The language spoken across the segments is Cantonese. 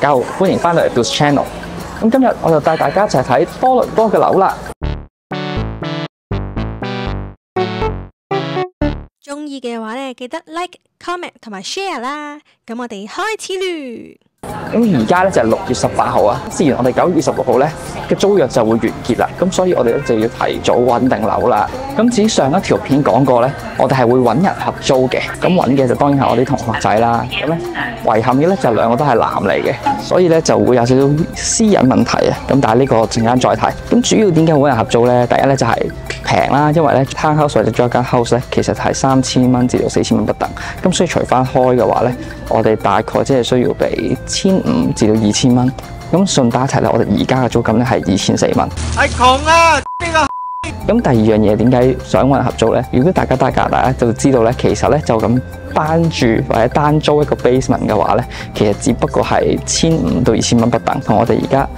家好，歡迎翻到嚟 Dudes Channel。咁今日我就帶大家一齊睇多倫多嘅樓啦。中意嘅話咧，記得 like、comment 同埋 share 啦。咁我哋開始啦。咁而家咧就係6月18號啊，自然我哋9月26號咧嘅租約就會完結啦。咁所以我哋咧就要提早揾定樓啦。咁至於上一條片講過咧，我哋係會揾人合租嘅。咁揾嘅就當然係我啲同學仔啦。咁咧遺憾嘅咧就兩個都係男嚟嘅，所以咧就會有少少私隱問題啊。咁但係呢個陣間再睇。咁主要點解揾人合租咧？第一咧就係平啦，因為咧 townhouse 或者再間 house 咧，其實係3000蚊至到4000蚊不等。咁所以除翻開嘅話咧，我哋大概即係需要俾1500至到2000蚊。咁順帶一提咧，我哋而家嘅租金咧係2400蚊。係窮啊！邊個？咁第二樣嘢點解想揾人合租咧？如果大家都係加拿大咧，就知道咧，其實咧就咁單住或者單租一個 basement 嘅話咧，其實只不過係1500到2000蚊不等，同我哋而家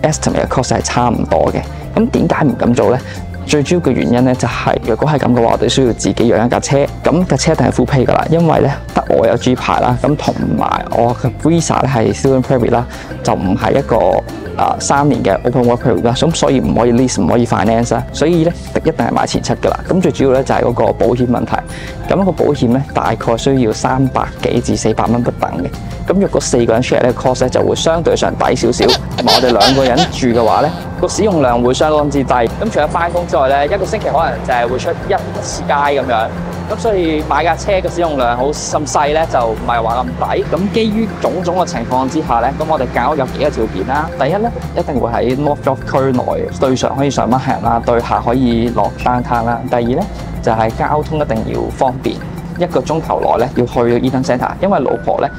estimate 嘅 cost 係差唔多嘅。咁點解唔敢做咧？最主要嘅原因咧就係，如果係咁嘅話，我哋需要自己養一架車，咁架車一定係 full pay 噶啦，因為咧得我有 G 牌啦，咁同埋我嘅 visa 咧係 student permit 啦，就唔係一個3年嘅 open work permit 啦，咁所以唔可以 lease，唔可以 finance 啦，所以咧一定係買前七噶啦。咁最主要咧就係嗰個保險問題，咁個保險咧大概需要300幾至400蚊不等嘅。咁若果4個人 share 呢個 cost 咧就會相對上抵少少，同埋我哋2個人住嘅話咧，個使用量會相當之低。咁除咗翻工之外咧，一個星期可能就係會出1次街咁樣。咁所以買架車嘅使用量好咁細咧，就唔係話咁抵。咁基於種種嘅情況之下咧，咁我哋揀屋有幾個條件啦。第一咧，一定會喺 North York 區內對上可以上乜行啦，對下可以落downtown啦。第二咧就係交通一定要方便。1個鐘頭內咧要去到 Eaton Centre， 因為老婆咧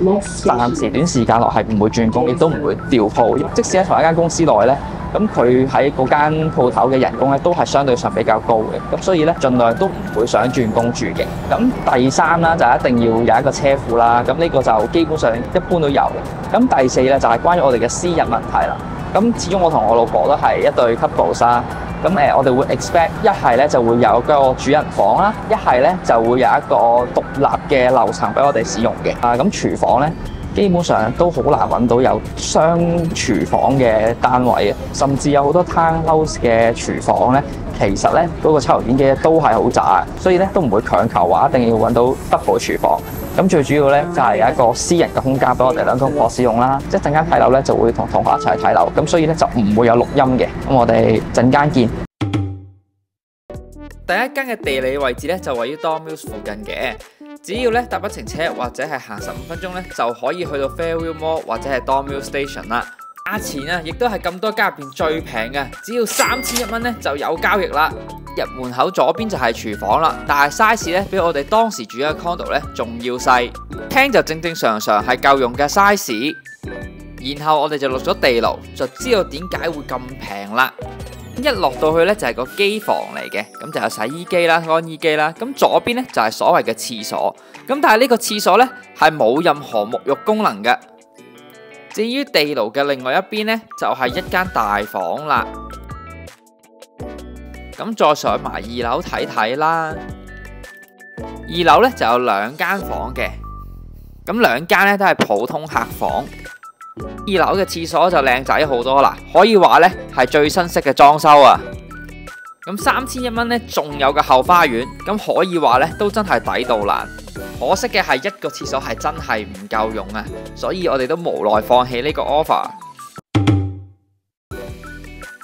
暫時短時間內係唔會轉工，亦都唔會調鋪。即使喺同一間公司內咧，咁佢喺嗰間鋪頭嘅人工咧都係相對上比較高嘅。咁所以咧盡量都唔會想轉工住嘅。咁第三啦就一定要有一個車庫啦。咁呢個就基本上一般都有嘅。咁第四咧就係關於我哋嘅私人問題啦。咁始終我同我老婆都係一對 couple 啦。咁我哋會 expect 一係咧就會有個主人房啦，一係咧就會有一個獨立嘅樓層俾我哋使用嘅。咁廚房咧基本上都好難揾到有雙廚房嘅單位嘅，甚至有好多 townhouse 嘅廚房咧，其實咧嗰個抽油煙機都係好渣，所以咧都唔會強求話一定要揾到 double 廚房。咁最主要咧就係有一個私人嘅空間俾我哋兩公婆使用啦。即係陣間睇樓咧就會同同學一齊睇樓，咁所以咧就唔會有錄音嘅。咁我哋陣間見。第一間嘅地理位置咧就位於 Don Mills 附近嘅，只要咧搭一程車或者係行15分鐘咧就可以去到 Fairview Mall 或者係 Don Mills Station 啦。價錢啊亦都係咁多間入邊最平嘅，只要3001蚊咧就有交易啦。入門口左邊就係廚房啦，但係 size 咧比我哋當時住嘅 condo 咧仲要細，廳就正常係夠用嘅 size。然後我哋就落咗地牢，就知道點解會咁平啦。一落到去咧就係個機房嚟嘅，咁就有洗衣機啦、乾衣機啦。咁左邊咧就係所謂嘅廁所，咁但係呢個廁所咧係冇任何沐浴功能嘅。至於地牢嘅另外一邊咧就係一間大房啦。咁再上埋2樓睇睇啦。2樓咧就有2間房嘅，咁2間咧都係普通客房。2樓嘅廁所就靚仔好多啦，可以話咧係最新式嘅裝修啊。咁3001蚊咧仲有個後花園，咁可以話咧都真係抵到爛。可惜嘅係一個廁所係真係唔夠用啊，所以我哋都無奈放棄呢個 offer。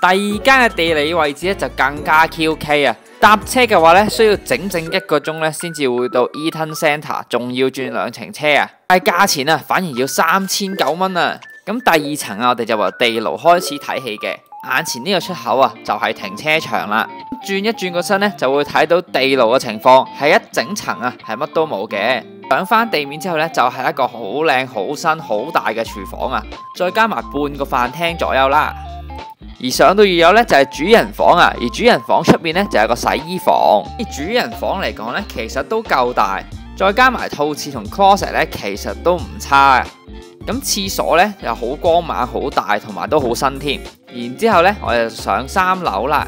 第二間嘅地理位置咧就更加 QK 啊！搭車嘅話咧需要整1個鐘咧先至會到 Eaton Centre， 仲要轉2程車啊！但係價錢啊反而要3009蚊啊！咁第2層啊，我哋就由地牢開始睇起嘅。眼前呢個出口啊就係停車場啦。轉一轉個身咧就會睇到地牢嘅情況，係一整層啊係乜都冇嘅。上翻地面之後咧就係一個好靚、好新、好大嘅廚房啊，再加埋半個飯廳左右啦。而上到2樓咧就係主人房啊，而主人房出面咧就有個洗衣房。而主人房嚟講咧其實都夠大，再加埋套廁同 closet 咧其實都唔差啊。咁廁所咧又好光猛、好大，同埋都好新添。然之後咧我哋就上3樓啦。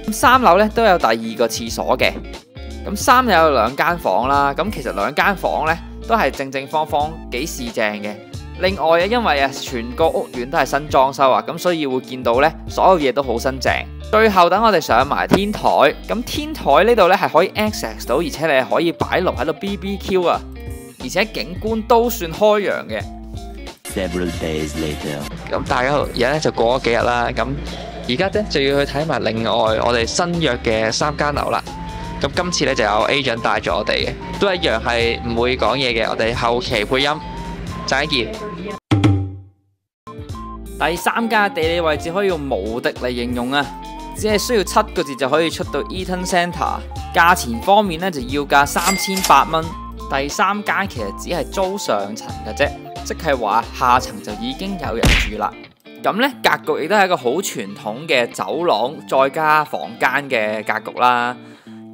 咁3樓咧都有第2個廁所嘅。咁3樓有2間房啦。咁其實2間房咧都係正正方方幾四正嘅。另外啊，因為啊全個屋苑都係新裝修啊，咁所以會見到呢所有嘢都好新淨。最後等我哋上埋天台，咁天台呢度呢係可以 access 到，而且你係可以擺爐喺度 BBQ 啊，而且景觀都算開揚嘅。Several days later，咁大家而家咧就過咗幾日啦，咁而家咧就要去睇埋另外我哋新約嘅3間樓啦。咁今次咧就有 agent 帶咗我哋嘅，都一樣係唔會講嘢嘅，我哋後期配音。陣間見。第3間嘅地理位置可以用無敵嚟形容啊，只係需要7個字就可以出到 Eaton Centre。價錢方面咧就要價3800蚊。第3間其實只係租上層嘅啫，即係話下層就已經有人住啦。咁呢格局亦都係一個好傳統嘅走廊再加房間嘅格局啦。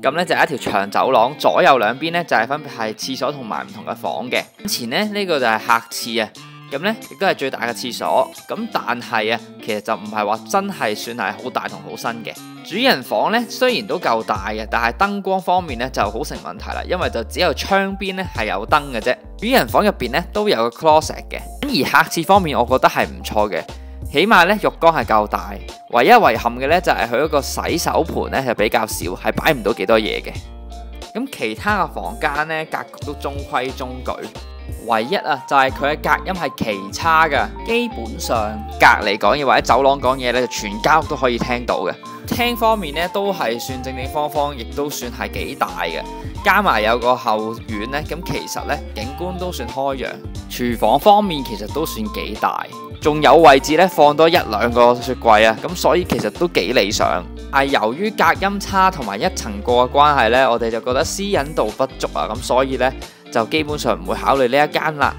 咁呢就係一條長走廊，左右兩邊呢就係分別係廁所同埋唔同嘅房嘅。前呢，呢個就係客廁啊，咁呢亦都係最大嘅廁所。咁但係啊，其實就唔係話真係算係好大同好新嘅。主人房呢雖然都夠大嘅，但係燈光方面呢就好成問題啦，因為就只有窗邊呢係有燈嘅啫。主人房入邊呢都有個 closet 嘅，而客廁方面我覺得係唔錯嘅。起碼咧浴缸係夠大，唯一遺憾嘅咧就係佢嗰個洗手盤咧係比較少，係擺唔到幾多嘢嘅。咁其他嘅房間咧格局都中規中矩，唯一啊就係佢嘅隔音係奇差噶，基本上隔離講嘢或者走廊講嘢咧就全間屋都可以聽到嘅。廳方面咧都係算正正方方，亦都算係幾大嘅，加埋有個後院咧，咁其實咧景觀都算開揚。廚房方面其實都算幾大。仲有位置咧放多1-2個雪櫃啊，咁所以其實都幾理想。係由於隔音差同埋一層過嘅關係呢，我哋就覺得私隱度不足啊，咁所以呢，就基本上唔會考慮呢一間啦。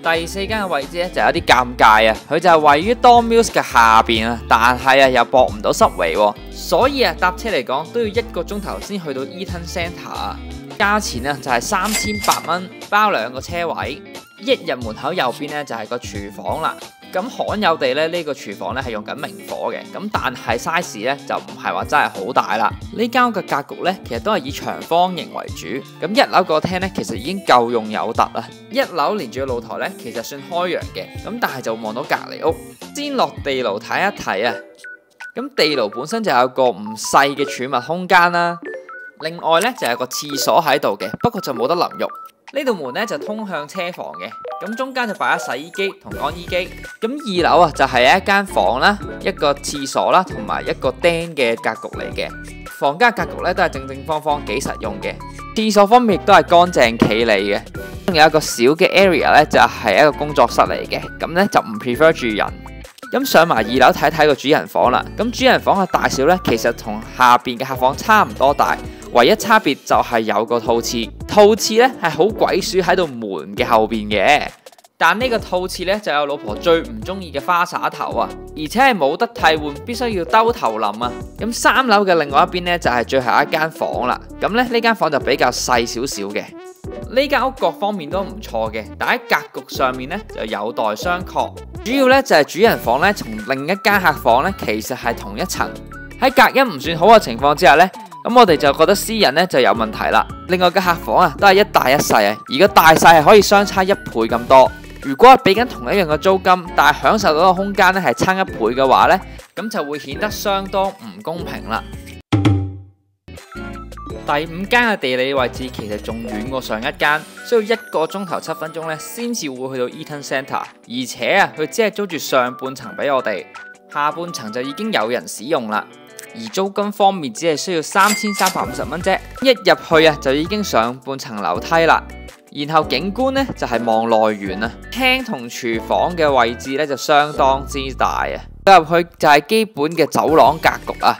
第4間嘅位置咧就有啲尷尬啊，佢就係位於 Dormills 嘅下邊啊，但係啊又駁唔到Subway喎，所以啊搭車嚟講都要1個鐘頭先去到 Eaton Centre 啊。價錢啊就係3800蚊，包2個車位。一入門口右邊咧就係個廚房啦，咁罕有地咧呢個廚房咧係用緊明火嘅，咁但係 size 咧就唔係話真係好大啦。呢間屋嘅格局咧其實都係以長方形為主，咁1樓個廳咧其實已經夠用有突啦。1樓連住個露台咧其實算開揚嘅，咁但係就望到隔離屋。先落地牢睇一睇啊，咁地牢本身就有個唔細嘅儲物空間啦，另外咧就有個廁所喺度嘅，不過就冇得淋浴。呢度門咧就通向車房嘅，咁中間就擺咗洗衣機同乾衣機。咁2樓啊就係一間房啦，一個廁所啦，同埋一個釘嘅格局嚟嘅。房間格局咧都係正正方方，幾實用嘅。廁所方面亦都係乾淨企理嘅。仲有一個小嘅 area 咧就係一個工作室嚟嘅，咁咧就唔 prefer 住人。咁上埋2樓睇睇個主人房啦。咁主人房嘅大小咧其實同下邊嘅客房差唔多大。唯一差別就係有個套廁，套廁咧係好鬼鼠喺度門嘅後邊嘅，但呢個套廁咧就有老婆最唔中意嘅花灑頭啊，而且係冇得替換，必須要兜頭淋啊。咁3樓嘅另外一邊咧就係最後一間房啦，咁咧呢間房就比較細少少嘅。呢間屋各方面都唔錯嘅，但喺格局上面咧就有待商榷。主要咧就係主人房咧同另一間客房咧其實係同一層，喺隔音唔算好嘅情況之下咧。咁我哋就覺得私隱咧就有問題啦。另外嘅客房啊都係一大一細啊，而個大細係可以相差1倍咁多。如果係俾緊同一樣嘅租金，但係享受到嘅空間咧係差1倍嘅話咧，咁就會顯得相當唔公平啦。第5間嘅地理位置其實仲遠過上一間，需要1個鐘頭7分鐘咧先至會去到 Eaton Centre， 而且啊佢只係租住上半層俾我哋，下半層就已經有人使用啦。而租金方面只係需要3350蚊啫，一入去啊就已經上半層樓梯啦。然後景觀呢就係望內園啊，廳同廚房嘅位置咧就相當之大啊，入去就係基本嘅走廊格局啊。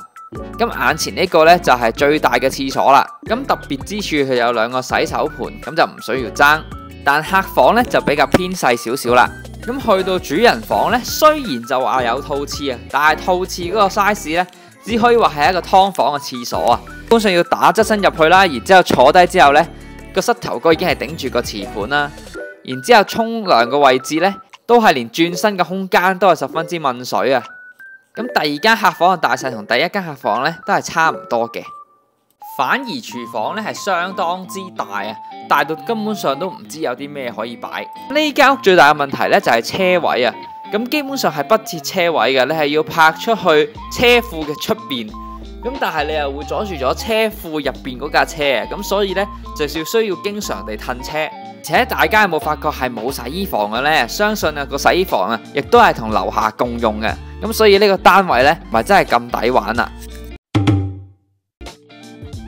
咁眼前呢個呢就係最大嘅廁所啦，咁特別之處佢有2個洗手盤，咁就唔需要爭。但客房呢就比較偏細少少啦。咁去到主人房呢，雖然就話有套廁啊，但係套廁嗰個 size 呢，只可以話係一個劏房嘅廁所啊，基本上要打側身入去啦，然之後坐低之後呢，個膝頭哥已經係頂住個瓷盤啦，然之後沖涼嘅位置呢，都係連轉身嘅空間都係十分之濛水啊。咁第2間客房嘅大細同第1間客房呢，都係差唔多嘅。反而廚房咧係相當之大啊，大到根本上都唔知有啲咩可以擺。呢間屋最大嘅問題咧就係車位啊，咁基本上係不設車位嘅，你係要泊出去車庫嘅出邊。咁但係你又會阻住咗車庫入邊嗰架車啊，咁所以咧就需要經常地褪車。而且大家有冇發覺係冇洗衣房嘅呢？相信啊個洗衣房啊，亦都係同樓下共用嘅。咁所以呢個單位呢，咪真係咁抵玩啦。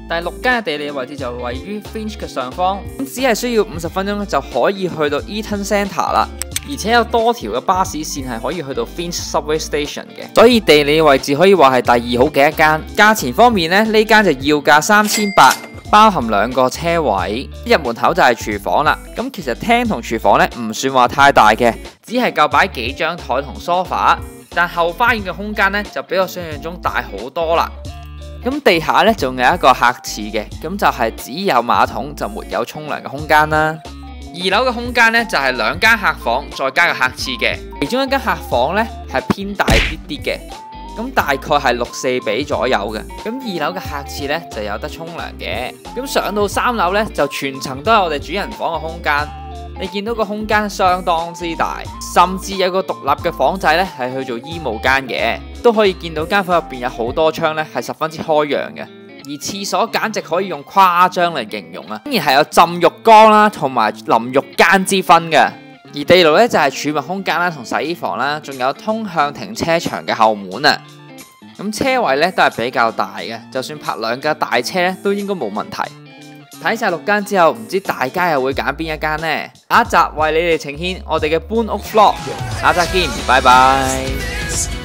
第6間嘅地理位置就位於 Finch 嘅上方，咁只係需要50分鐘就可以去到 Eaton Centre 啦。而且有多條嘅巴士線係可以去到 Finch Subway Station 嘅，所以地理位置可以話係第2好嘅一間。價錢方面呢，呢間就要價3800，包含2個車位，入門口就係廚房啦。咁其實廳同廚房呢唔算話太大嘅，只係夠擺幾張台同 sofa，但後花園嘅空間呢就比我想象中大好多啦。咁地下呢仲有一個客廁嘅，咁就係只有馬桶就沒有沖涼嘅空間啦。2樓嘅空間呢，就係2間客房再加個客廁嘅，其中一間客房呢，係偏大啲啲嘅，咁大概係6:4比左右嘅。咁2樓嘅客廁呢，就有得沖涼嘅。咁上到3樓呢，就全層都係我哋主人房嘅空間。你見到個空間相當之大，甚至有個獨立嘅房仔呢，係去做衣帽間嘅，都可以見到間房入邊有好多窗呢，係十分之開揚嘅。而廁所簡直可以用誇張嚟形容啊！竟然係有浸浴缸啦，同埋淋浴間之分嘅。而地牢咧就係儲物空間啦，同洗衣房啦，仲有通向停車場嘅後門啊！咁車位咧都係比較大嘅，就算泊2架大車咧都應該冇問題。睇晒6間之後，唔知大家又會揀邊一間呢？下一集為你哋呈現我哋嘅搬屋 vlog，下集見，拜拜。